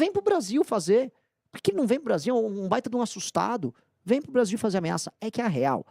Vem pro Brasil fazer. Por que ele não vem pro Brasil? Um baita de um assustado. Vem pro Brasil fazer ameaça. É que é a real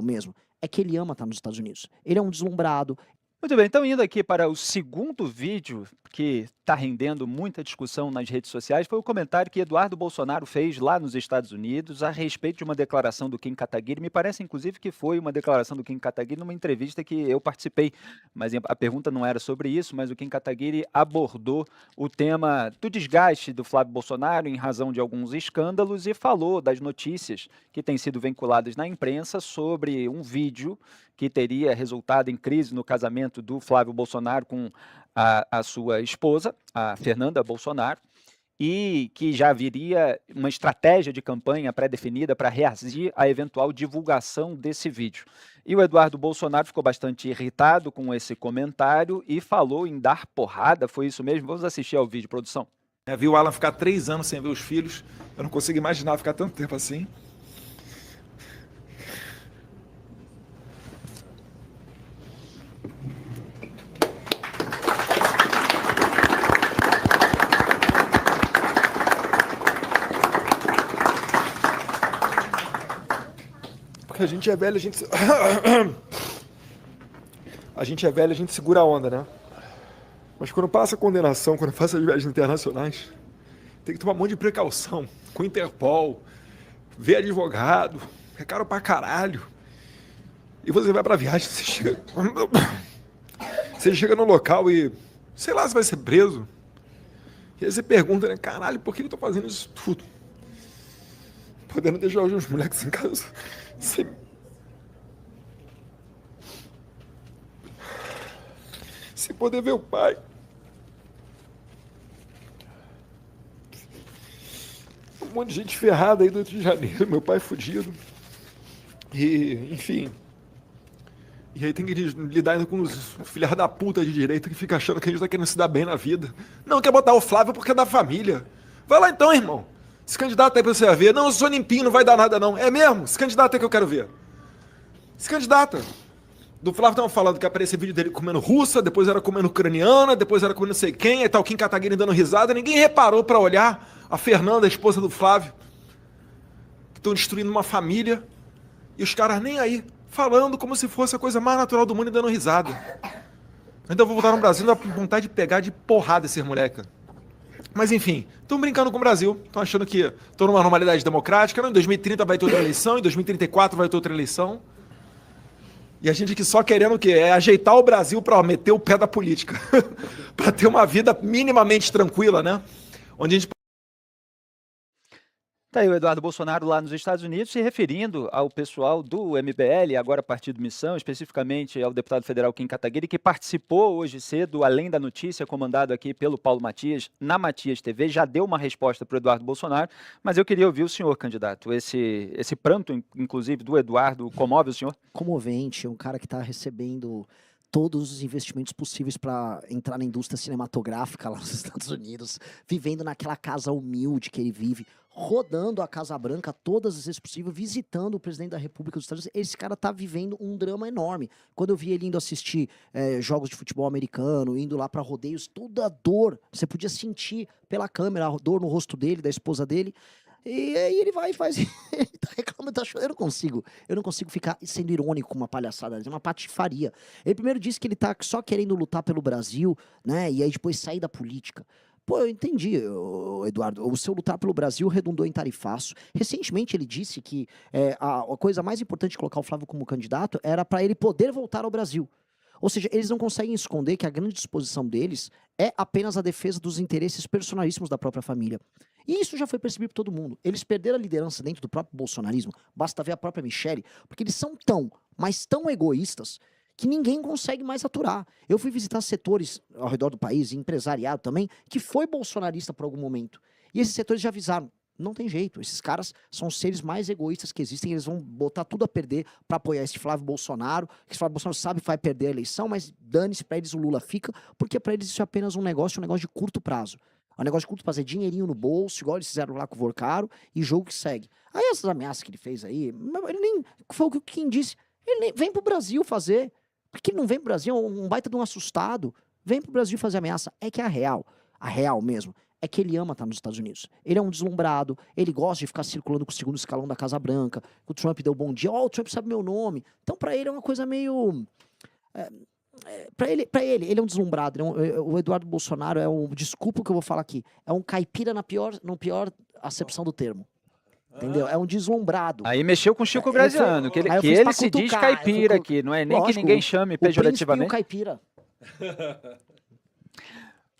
mesmo, é que ele ama estar nos Estados Unidos. Ele é um deslumbrado. Muito bem, então indo aqui para o segundo vídeo que está rendendo muita discussão nas redes sociais, foi o comentário que Eduardo Bolsonaro fez lá nos Estados Unidos a respeito de uma declaração do Kim Kataguiri. Me parece, inclusive, que foi uma declaração do Kim Kataguiri numa entrevista que eu participei, mas a pergunta não era sobre isso, mas o Kim Kataguiri abordou o tema do desgaste do Flávio Bolsonaro em razão de alguns escândalos e falou das notícias que têm sido vinculadas na imprensa sobre um vídeo que teria resultado em crise no casamento do Flávio Bolsonaro com a sua esposa, a Fernanda Bolsonaro, e que já haveria uma estratégia de campanha pré-definida para reagir à eventual divulgação desse vídeo. E o Eduardo Bolsonaro ficou bastante irritado com esse comentário e falou em dar porrada, foi isso mesmo? Vamos assistir ao vídeo, produção. Vi o Alan ficar 3 anos sem ver os filhos, eu não consigo imaginar ficar tanto tempo assim. A gente é velho, a gente... a gente é velho, a gente segura a onda, né? Mas quando passa a condenação, quando passa as viagens internacionais, tem que tomar um monte de precaução com o Interpol, ver advogado, é caro pra caralho. E você vai pra viagem, você chega no local e, sei lá, você vai ser preso. E aí você pergunta, né, caralho, por que eu tô fazendo isso tudo? Podendo deixar os moleques em casa sem poder ver o pai. Um monte de gente ferrada aí do Rio de Janeiro, meu pai fudido. E, enfim. E aí tem que lidar ainda com os filhos da puta de direita que fica achando que a gente tá querendo se dar bem na vida. Não quer botar o Flávio porque é da família. Vai lá então, irmão. Se candidata aí pra você ver. Não, eu sou limpinho, não vai dar nada não. É mesmo? Se candidata aí que eu quero ver. Se candidata. Do Flávio estavam falando que aparecia vídeo dele comendo russa, depois era comendo ucraniana, depois era comendo não sei quem, aí tá o Kim Kataguiri dando risada. Ninguém reparou pra olhar a Fernanda, a esposa do Flávio, que estão destruindo uma família. E os caras nem aí, falando como se fosse a coisa mais natural do mundo e dando risada. Ainda vou voltar no Brasil, dá vontade de pegar de porrada esses moleques. Mas enfim, estão brincando com o Brasil, estão achando que estão numa normalidade democrática, não, em 2030 vai ter outra eleição, em 2034 vai ter outra eleição. E a gente aqui só querendo o quê? É ajeitar o Brasil para meter o pé da política. Para ter uma vida minimamente tranquila, né? Onde a gente... Tá aí o Eduardo Bolsonaro lá nos Estados Unidos se referindo ao pessoal do MBL, agora Partido Missão, especificamente ao deputado federal Kim Kataguiri, que participou hoje cedo, além da notícia, comandado aqui pelo Paulo Matias, na Matias TV, já deu uma resposta para o Eduardo Bolsonaro, mas eu queria ouvir o senhor, candidato. Esse pranto, inclusive, do Eduardo, comove o senhor? Comovente, um cara que está recebendo todos os investimentos possíveis para entrar na indústria cinematográfica lá nos Estados Unidos, vivendo naquela casa humilde que ele vive, rodando a Casa Branca todas as vezes possível, visitando o presidente da República dos Estados Unidos. Esse cara tá vivendo um drama enorme. Quando eu vi ele indo assistir jogos de futebol americano, indo lá para rodeios, toda a dor, você podia sentir pela câmera a dor no rosto dele, da esposa dele. E aí ele vai e faz, ele tá reclamando, tá chorando. Eu não consigo ficar sendo irônico com uma palhaçada, é uma patifaria. Ele primeiro disse que ele tá só querendo lutar pelo Brasil, né, e aí depois sair da política. Pô, eu entendi, Eduardo, o seu lutar pelo Brasil redundou em tarifaço. Recentemente ele disse que a coisa mais importante de colocar o Flávio como candidato era para ele poder voltar ao Brasil. Ou seja, eles não conseguem esconder que a grande disposição deles é apenas a defesa dos interesses personalíssimos da própria família. E isso já foi percebido por todo mundo. Eles perderam a liderança dentro do próprio bolsonarismo. Basta ver a própria Michelle, porque eles são tão, mas tão egoístas que ninguém consegue mais aturar. Eu fui visitar setores ao redor do país, empresariado também, que foi bolsonarista por algum momento. E esses setores já avisaram, não tem jeito, esses caras são os seres mais egoístas que existem, eles vão botar tudo a perder para apoiar esse Flávio Bolsonaro, que esse Flávio Bolsonaro sabe que vai perder a eleição, mas dane-se, para eles o Lula fica, porque para eles isso é apenas um negócio de curto prazo. É um negócio de curto prazo, é dinheirinho no bolso, igual eles fizeram lá com o Vorcaro, e jogo que segue. Aí essas ameaças que ele fez aí, ele nem, foi o que o Kim disse, ele nem, vem pro Brasil fazer, porque ele não vem pro Brasil, um baita de um assustado, vem pro Brasil fazer ameaça, é que é a real mesmo, é que ele ama estar nos Estados Unidos. Ele é um deslumbrado, ele gosta de ficar circulando com o segundo escalão da Casa Branca, o Trump deu bom dia, o Trump sabe meu nome. Então, para ele é uma coisa meio... Para ele é um deslumbrado. O Eduardo Bolsonaro é um... Desculpa o que eu vou falar aqui. É um caipira na pior acepção do termo. Entendeu? É um deslumbrado. Aí mexeu com o Chico Graziano, que ele se diz caipira aqui, não é nem que ninguém chame pejorativamente. O caipira.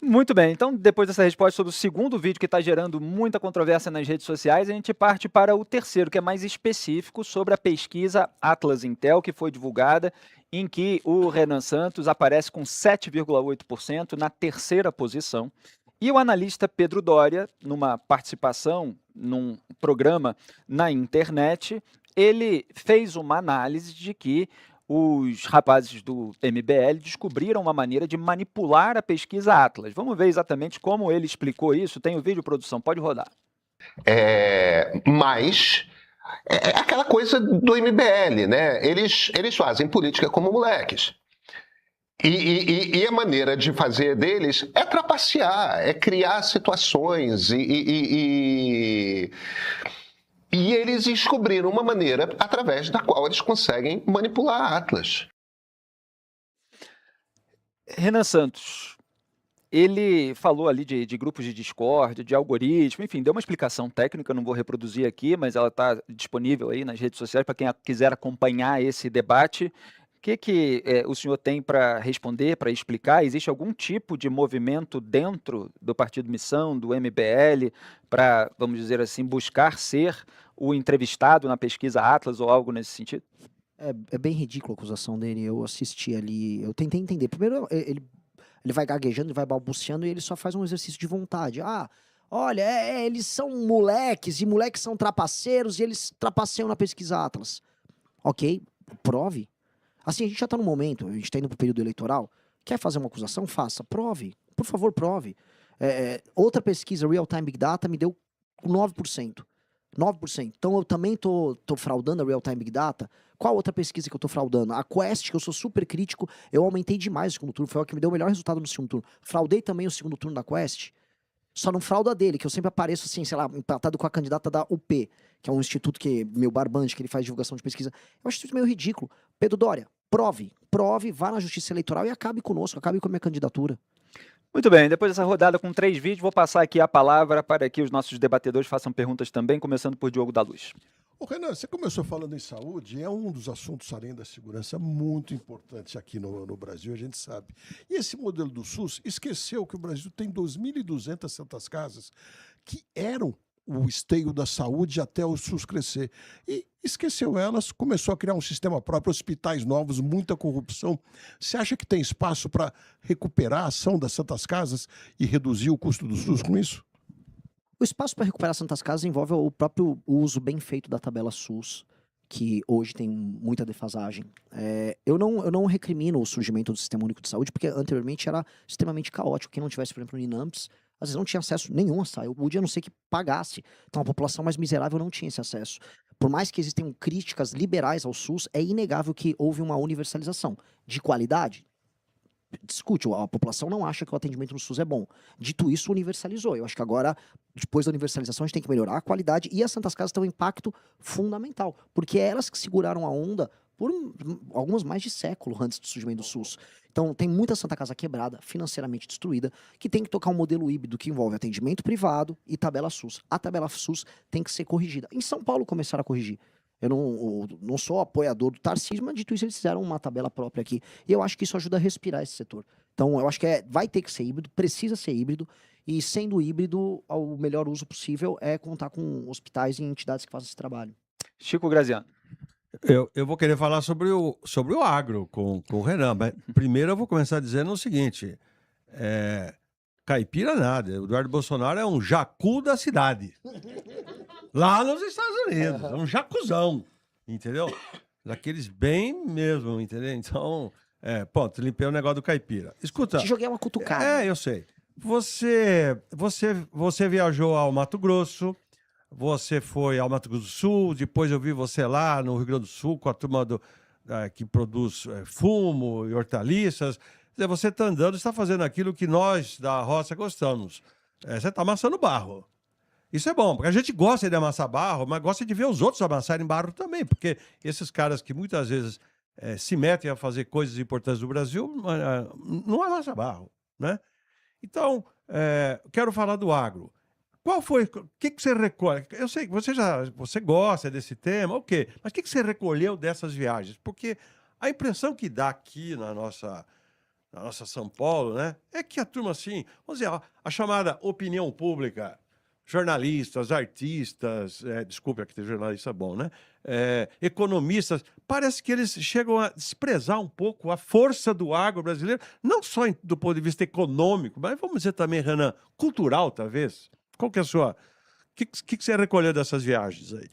Muito bem, então depois dessa resposta sobre o segundo vídeo que está gerando muita controvérsia nas redes sociais, a gente parte para o terceiro, que é mais específico sobre a pesquisa Atlas Intel, que foi divulgada, em que o Renan Santos aparece com 7,8% na terceira posição. E o analista Pedro Doria, numa participação num programa na internet, ele fez uma análise de que os rapazes do MBL descobriram uma maneira de manipular a pesquisa Atlas. Vamos ver exatamente como ele explicou isso. Tem o vídeo, produção, pode rodar. Mas é aquela coisa do MBL, né? Eles fazem política como moleques. E a maneira de fazer deles é trapacear, é criar situações e eles descobriram uma maneira através da qual eles conseguem manipular a Atlas. Renan Santos, ele falou ali de grupos de Discord, de algoritmo, enfim, deu uma explicação técnica, não vou reproduzir aqui, mas ela está disponível aí nas redes sociais para quem quiser acompanhar esse debate. O que o senhor tem para responder, para explicar? Existe algum tipo de movimento dentro do Partido Missão, do MBL, para, vamos dizer assim, buscar ser o entrevistado na pesquisa Atlas ou algo nesse sentido? É bem ridícula a acusação dele. Eu assisti ali, eu tentei entender. Primeiro, ele vai gaguejando, ele vai balbuciando e ele só faz um exercício de vontade. Olha, eles são moleques e moleques são trapaceiros e eles trapaceiam na pesquisa Atlas. Ok, prove. Assim, a gente já está no momento, a gente está indo para o período eleitoral. Quer fazer uma acusação? Faça. Prove. Por favor, prove. Outra pesquisa, Real Time Big Data, me deu 9%. 9%. Então, eu também tô fraudando a Real Time Big Data. Qual outra pesquisa que eu tô fraudando? A Quest, que eu sou super crítico, eu aumentei demais o segundo turno. Foi o que me deu o melhor resultado no segundo turno. Fraudei também o segundo turno da Quest. Só não fraudo a dele, que eu sempre apareço assim, sei lá, empatado com a candidata da UP, que é um instituto que, meu barbante, que ele faz divulgação de pesquisa. Eu acho isso meio ridículo. Pedro Doria, prove, vá na justiça eleitoral e acabe conosco, acabe com a minha candidatura. Muito bem, depois dessa rodada com 3 vídeos, vou passar aqui a palavra para que os nossos debatedores façam perguntas também, começando por Diogo da Luz. Ô Renan, você começou falando em saúde, é um dos assuntos, além da segurança, muito importantes aqui no Brasil, a gente sabe. E esse modelo do SUS esqueceu que o Brasil tem 2.200 santas casas que eram o esteio da saúde até o SUS crescer. E esqueceu elas, começou a criar um sistema próprio, hospitais novos, muita corrupção. Você acha que tem espaço para recuperar a ação das santas casas e reduzir o custo do SUS com isso? O espaço para recuperar santas casas envolve o próprio uso bem feito da tabela SUS, que hoje tem muita defasagem. Eu não recrimino o surgimento do Sistema Único de Saúde, porque anteriormente era extremamente caótico. Quem não tivesse, por exemplo, no INAMPS, às vezes não tinha acesso nenhum a saúde, a não ser que pagasse. Então a população mais miserável não tinha esse acesso. Por mais que existem críticas liberais ao SUS, é inegável que houve uma universalização de qualidade. Discute, a população não acha que o atendimento no SUS é bom. Dito isso, universalizou. Eu acho que agora, depois da universalização, a gente tem que melhorar a qualidade e as santas casas têm um impacto fundamental, porque é elas que seguraram a onda por algumas mais de século antes do surgimento do SUS. Então, tem muita santa casa quebrada, financeiramente destruída, que tem que tocar um modelo híbrido que envolve atendimento privado e tabela SUS. A tabela SUS tem que ser corrigida. Em São Paulo começaram a corrigir. Eu não sou apoiador do Tarcísio, mas dito isso, eles fizeram uma tabela própria aqui. E eu acho que isso ajuda a respirar esse setor. Então, eu acho que vai ter que ser híbrido, precisa ser híbrido, e sendo híbrido, o melhor uso possível é contar com hospitais e entidades que fazem esse trabalho. Chico Graziano. Eu vou querer falar sobre o agro com o Renan, mas primeiro eu vou começar dizendo o seguinte, caipira nada, o Eduardo Bolsonaro é um jacu da cidade. Lá nos Estados Unidos, é um jacuzão, entendeu? Daqueles bem mesmo, entendeu? Então, ponto, limpei o negócio do caipira. Escuta. Te joguei uma cutucada. Eu sei. Você viajou ao Mato Grosso, você foi ao Mato Grosso do Sul, depois eu vi você lá no Rio Grande do Sul com a turma que produz fumo e hortaliças. Você está andando, está fazendo aquilo que nós da roça gostamos. Você está amassando barro. Isso é bom, porque a gente gosta de amassar barro, mas gosta de ver os outros amassarem barro também, porque esses caras que muitas vezes se metem a fazer coisas importantes do Brasil não amassam barro, né? Então, quero falar do agro. Qual foi, o que você recolhe? Eu sei que você gosta desse tema, ok, mas o que você recolheu dessas viagens? Porque a impressão que dá aqui na nossa São Paulo, né, é que a turma, assim, vamos dizer, a chamada opinião pública, jornalistas, artistas, desculpe, aqui tem jornalista bom, né? Economistas, parece que eles chegam a desprezar um pouco a força do agro brasileiro, não só do ponto de vista econômico, mas vamos dizer também, Renan, cultural, talvez. Qual que é a sua... O que você recolheu dessas viagens aí?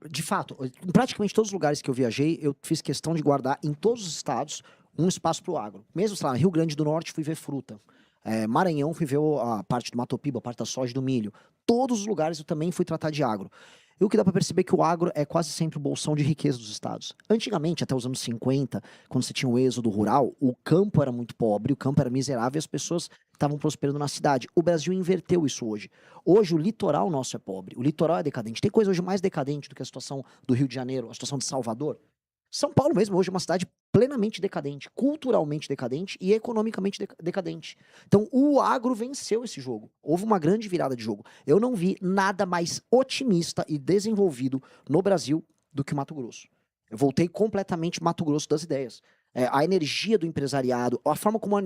De fato, em praticamente todos os lugares que eu viajei, eu fiz questão de guardar em todos os estados um espaço para o agro. Mesmo, sei lá, Rio Grande do Norte, fui ver fruta. Maranhão, fui ver a parte do Mato Piba, a parte da soja e do milho. Todos os lugares eu também fui tratar de agro. E o que dá para perceber é que o agro é quase sempre o bolsão de riqueza dos estados. Antigamente, até os anos 50, quando você tinha o êxodo rural, o campo era muito pobre, o campo era miserável e as pessoas estavam prosperando na cidade. O Brasil inverteu isso hoje. Hoje o litoral nosso é pobre, o litoral é decadente. Tem coisa hoje mais decadente do que a situação do Rio de Janeiro, a situação de Salvador? São Paulo mesmo hoje é uma cidade plenamente decadente, culturalmente decadente e economicamente decadente. Então o agro venceu esse jogo. Houve uma grande virada de jogo. Eu não vi nada mais otimista e desenvolvido no Brasil do que o Mato Grosso. Eu voltei completamente Mato Grosso das ideias. A energia do empresariado, a forma como o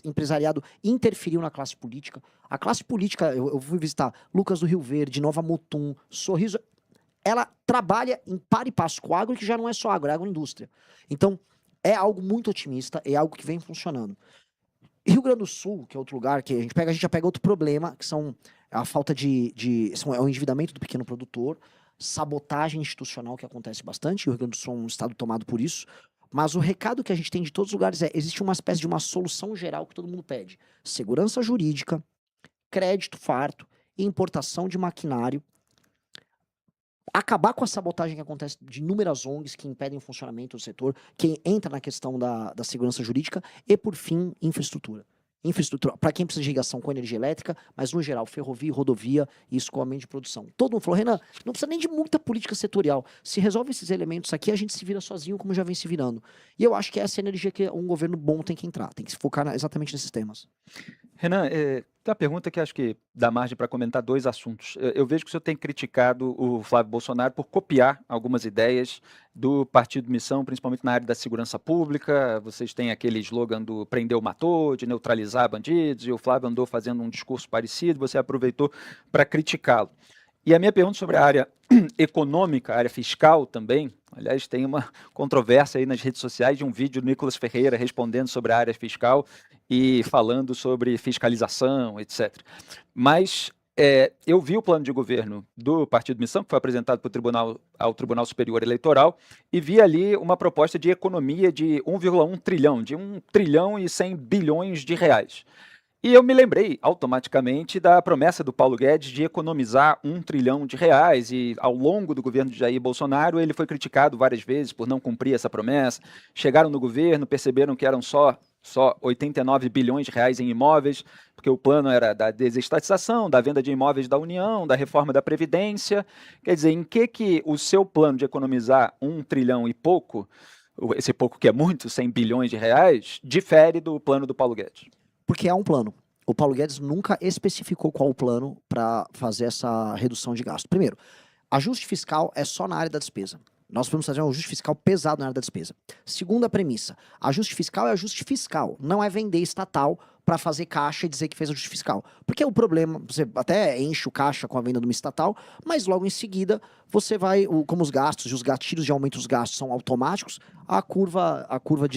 empresariado interferiu na classe política. A classe política, eu fui visitar Lucas do Rio Verde, Nova Mutum, Sorriso... Ela trabalha em par e passo com o agro, que já não é só agro, é agroindústria. Então, é algo muito otimista, é algo que vem funcionando. Rio Grande do Sul, que é outro lugar que a gente já pega outro problema, que são a falta é o endividamento do pequeno produtor, sabotagem institucional que acontece bastante, e o Rio Grande do Sul é um estado tomado por isso. Mas o recado que a gente tem de todos os lugares existe uma espécie de uma solução geral que todo mundo pede. Segurança jurídica, crédito farto, importação de maquinário, acabar com a sabotagem que acontece de inúmeras ONGs que impedem o funcionamento do setor, que entra na questão da segurança jurídica e, por fim, infraestrutura. Infraestrutura, para quem precisa de ligação com energia elétrica, mas, no geral, ferrovia, rodovia e escoamento de produção. Todo mundo falou, Renan, não precisa nem de muita política setorial. Se resolve esses elementos aqui, a gente se vira sozinho, como já vem se virando. E eu acho que essa é a energia que um governo bom tem que entrar, tem que se focar exatamente nesses temas. Renan, tem uma pergunta que acho que dá margem para comentar dois assuntos. Eu vejo que o senhor tem criticado o Flávio Bolsonaro por copiar algumas ideias do Partido Missão, principalmente na área da segurança pública. Vocês têm aquele slogan do prendeu, matou, de neutralizar bandidos, e o Flávio andou fazendo um discurso parecido, você aproveitou para criticá-lo. E a minha pergunta sobre a área econômica, a área fiscal também, aliás, tem uma controvérsia aí nas redes sociais de um vídeo do Nicolas Ferreira respondendo sobre a área fiscal e falando sobre fiscalização, etc. Mas eu vi o plano de governo do Partido Missão, que foi apresentado ao Tribunal Superior Eleitoral, e vi ali uma proposta de economia de 1,1 trilhão, de 1 trilhão e 100 bilhões de reais. E eu me lembrei automaticamente da promessa do Paulo Guedes de economizar 1 trilhão de reais, e ao longo do governo de Jair Bolsonaro ele foi criticado várias vezes por não cumprir essa promessa. Chegaram no governo, perceberam que eram só 89 bilhões de reais em imóveis, porque o plano era da desestatização, da venda de imóveis da União, da reforma da Previdência. Quer dizer, em que o seu plano de economizar 1 trilhão e pouco, esse pouco que é muito, 100 bilhões de reais, difere do plano do Paulo Guedes? Porque há um plano. O Paulo Guedes nunca especificou qual o plano para fazer essa redução de gasto. Primeiro, ajuste fiscal é só na área da despesa. Nós podemos fazer um ajuste fiscal pesado na área da despesa. Segunda premissa, ajuste fiscal é ajuste fiscal, não é vender estatal para fazer caixa e dizer que fez ajuste fiscal. Porque o problema, você até enche o caixa com a venda de uma estatal, mas logo em seguida você vai, como os gastos e os gatilhos de aumento dos gastos são automáticos, a curva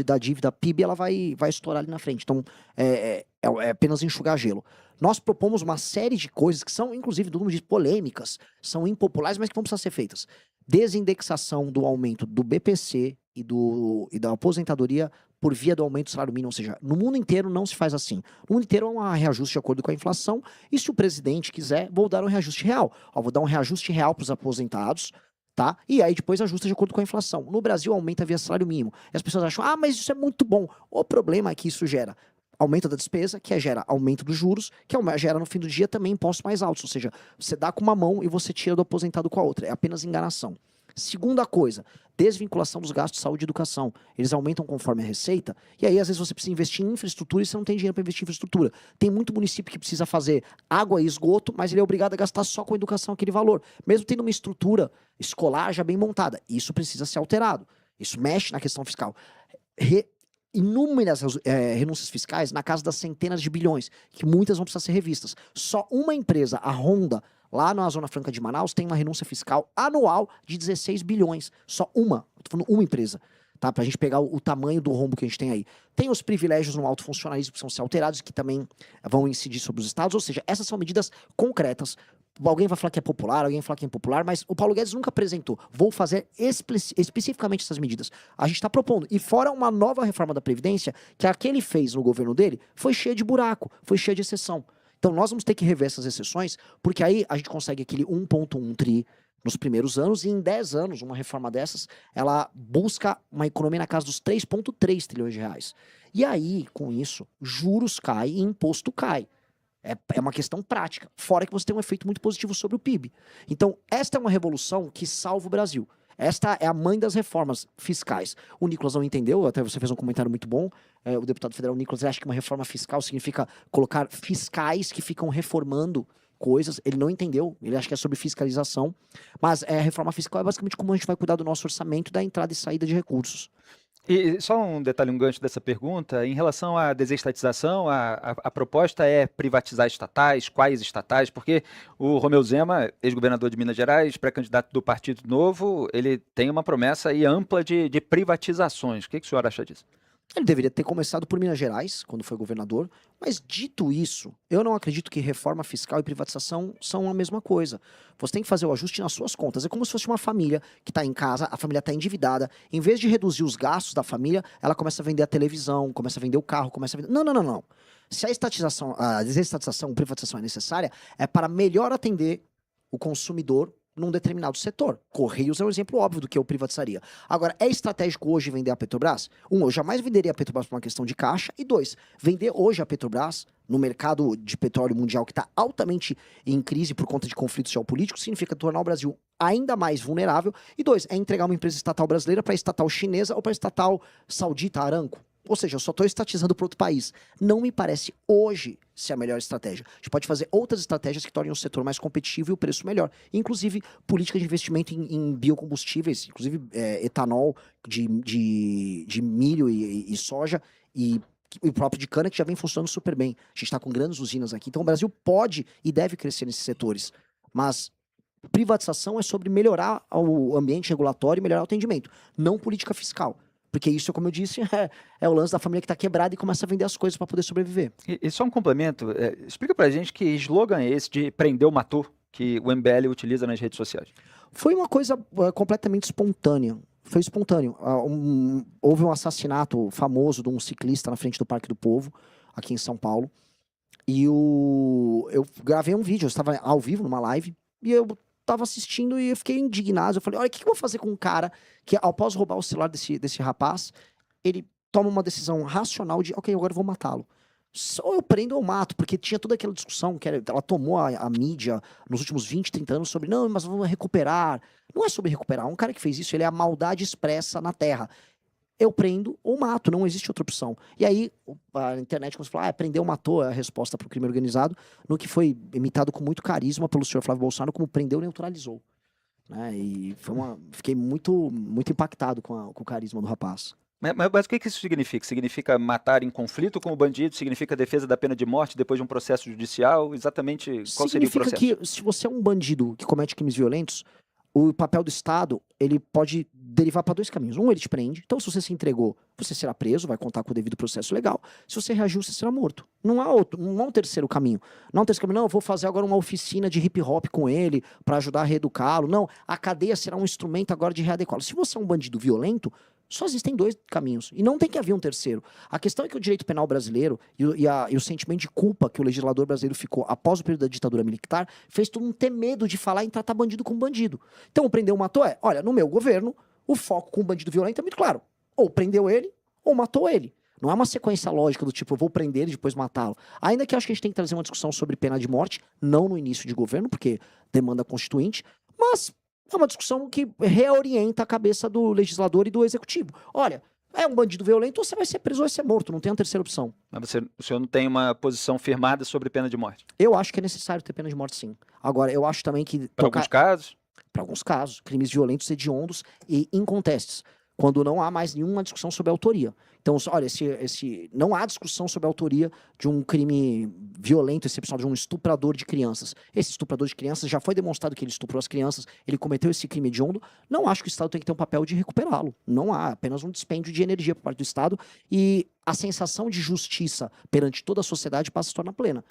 da dívida PIB ela vai estourar ali na frente. Então é apenas enxugar gelo. Nós propomos uma série de coisas que são, inclusive, do número de polêmicas, são impopulares, mas que vão precisar ser feitas. Desindexação do aumento do BPC e da aposentadoria por via do aumento do salário mínimo, ou seja, no mundo inteiro não se faz assim. No mundo inteiro é um reajuste de acordo com a inflação, e se o presidente quiser, vou dar um reajuste real. Vou dar um reajuste real para os aposentados, tá? E aí depois ajusta de acordo com a inflação. No Brasil aumenta via salário mínimo. E as pessoas acham, mas isso é muito bom. O problema é que isso gera aumento da despesa, que gera aumento dos juros, que gera no fim do dia também impostos mais altos. Ou seja, você dá com uma mão e você tira do aposentado com a outra. É apenas enganação. Segunda coisa, desvinculação dos gastos de saúde e educação. Eles aumentam conforme a receita, e aí às vezes você precisa investir em infraestrutura e você não tem dinheiro para investir em infraestrutura. Tem muito município que precisa fazer água e esgoto, mas ele é obrigado a gastar só com educação aquele valor, mesmo tendo uma estrutura escolar já bem montada. Isso precisa ser alterado. Isso mexe na questão fiscal. Inúmeras renúncias fiscais na casa das centenas de bilhões, que muitas vão precisar ser revistas. Só uma empresa, a Honda, lá na Zona Franca de Manaus, tem uma renúncia fiscal anual de 16 bilhões. Só uma. Tô falando uma empresa. Tá? Pra gente pegar o tamanho do rombo que a gente tem aí. Tem os privilégios no alto funcionalismo que precisam ser alterados, que também vão incidir sobre os estados. Ou seja, essas são medidas concretas. Alguém vai falar que é popular, alguém vai falar que é impopular, mas o Paulo Guedes nunca apresentou. Vou fazer especificamente essas medidas. A gente está propondo. E fora uma nova reforma da Previdência, que a que ele fez no governo dele foi cheia de buraco, foi cheia de exceção. Então nós vamos ter que rever essas exceções, porque aí a gente consegue aquele 1,1 tri nos primeiros anos, e em 10 anos, uma reforma dessas, ela busca uma economia na casa dos 3,3 trilhões de reais. E aí, com isso, juros caem e imposto cai. É uma questão prática, fora que você tem um efeito muito positivo sobre o PIB. Então, esta é uma revolução que salva o Brasil. Esta é a mãe das reformas fiscais. O Nicolas não entendeu, até você fez um comentário muito bom. O deputado federal Nicolas acha que uma reforma fiscal significa colocar fiscais que ficam reformando coisas. Ele não entendeu, ele acha que é sobre fiscalização. Mas a reforma fiscal é basicamente como a gente vai cuidar do nosso orçamento, da entrada e saída de recursos. E só um detalhe, um gancho dessa pergunta, em relação à desestatização, a proposta é privatizar estatais, quais estatais? Porque o Romeu Zema, ex-governador de Minas Gerais, pré-candidato do Partido Novo, ele tem uma promessa aí ampla de privatizações. O que o senhor acha disso? Ele deveria ter começado por Minas Gerais, quando foi governador, mas dito isso, eu não acredito que reforma fiscal e privatização são a mesma coisa. Você tem que fazer o ajuste nas suas contas. É como se fosse uma família que está em casa, a família está endividada. Em vez de reduzir os gastos da família, ela começa a vender a televisão, começa a vender o carro, começa a vender... Não. Se a desestatização, privatização é necessária, é para melhor atender o consumidor num determinado setor. Correios é um exemplo óbvio do que eu privatizaria. Agora, é estratégico hoje vender a Petrobras? Eu jamais venderia a Petrobras por uma questão de caixa. E 2, vender hoje a Petrobras no mercado de petróleo mundial que está altamente em crise por conta de conflitos geopolíticos significa tornar o Brasil ainda mais vulnerável. E 2, é entregar uma empresa estatal brasileira para estatal chinesa ou para estatal saudita, Aramco. Ou seja, eu só estou estatizando para outro país. Não me parece hoje ser a melhor estratégia. A gente pode fazer outras estratégias que tornem o setor mais competitivo e o preço melhor. Inclusive, política de investimento em biocombustíveis, inclusive etanol de milho e soja e o próprio de cana, que já vem funcionando super bem. A gente está com grandes usinas aqui. Então, o Brasil pode e deve crescer nesses setores. Mas privatização é sobre melhorar o ambiente regulatório e melhorar o atendimento, não política fiscal. Porque isso, como eu disse, é o lance da família que está quebrada e começa a vender as coisas para poder sobreviver. E só um complemento, explica pra gente que slogan é esse de prendeu, matou, que o MBL utiliza nas redes sociais. Foi uma coisa completamente espontânea. Foi espontâneo. Houve um assassinato famoso de um ciclista na frente do Parque do Povo, aqui em São Paulo. E eu gravei um vídeo, eu estava ao vivo numa live, e eu tava assistindo e eu fiquei indignado. Eu falei, olha, o que eu vou fazer com um cara que, após roubar o celular desse rapaz, ele toma uma decisão racional de, ok, agora eu vou matá-lo. Ou eu prendo ou mato, porque tinha toda aquela discussão que ela tomou a mídia nos últimos 20, 30 anos sobre, não, mas vamos recuperar. Não é sobre recuperar. Um cara que fez isso, ele é a maldade expressa na Terra. Eu prendo ou mato, não existe outra opção. E aí, a internet começou a falar, prendeu ou matou, é a resposta para o crime organizado, no que foi imitado com muito carisma pelo senhor Flávio Bolsonaro, como prendeu, neutralizou. Né? E fiquei muito, muito impactado com o carisma do rapaz. Mas o que isso significa? Significa matar em conflito com o bandido? Significa defesa da pena de morte depois de um processo judicial? Exatamente qual seria o processo? Significa que se você é um bandido que comete crimes violentos, o papel do Estado, ele pode derivar para 2 caminhos. Um, ele te prende. Então, se você se entregou, você será preso, vai contar com o devido processo legal. Se você reagiu, você será morto. Não há um terceiro caminho. Não há um terceiro caminho. Não, eu vou fazer agora uma oficina de hip hop com ele para ajudar a reeducá-lo. Não, a cadeia será um instrumento agora de readequá-lo. Se você é um bandido violento, só existem 2 caminhos. E não tem que haver um terceiro. A questão é que o direito penal brasileiro e o sentimento de culpa que o legislador brasileiro ficou após o período da ditadura militar fez todo mundo ter medo de falar em tratar bandido como bandido. Então, o prendeu ou matou olha, no meu governo, o foco com o bandido violento é muito claro. Ou prendeu ele, ou matou ele. Não é uma sequência lógica do tipo, eu vou prender e depois matá-lo. Ainda que eu acho que a gente tem que trazer uma discussão sobre pena de morte, não no início de governo, porque demanda constituinte, mas é uma discussão que reorienta a cabeça do legislador e do executivo. Olha, é um bandido violento, ou você vai ser preso ou vai ser morto, não tem a terceira opção. Mas o senhor não tem uma posição firmada sobre pena de morte? Eu acho que é necessário ter pena de morte, sim. Agora, eu acho também que... Para alguns casos? Para alguns casos, crimes violentos, hediondos e incontestes, quando não há mais nenhuma discussão sobre a autoria. Então, olha, não há discussão sobre a autoria de um crime violento, excepcional, de um estuprador de crianças. Esse estuprador de crianças já foi demonstrado que ele estuprou as crianças, ele cometeu esse crime hediondo. Não acho que o Estado tem que ter um papel de recuperá-lo. Não há, apenas um dispêndio de energia por parte do Estado e a sensação de justiça perante toda a sociedade passa a se tornar plena.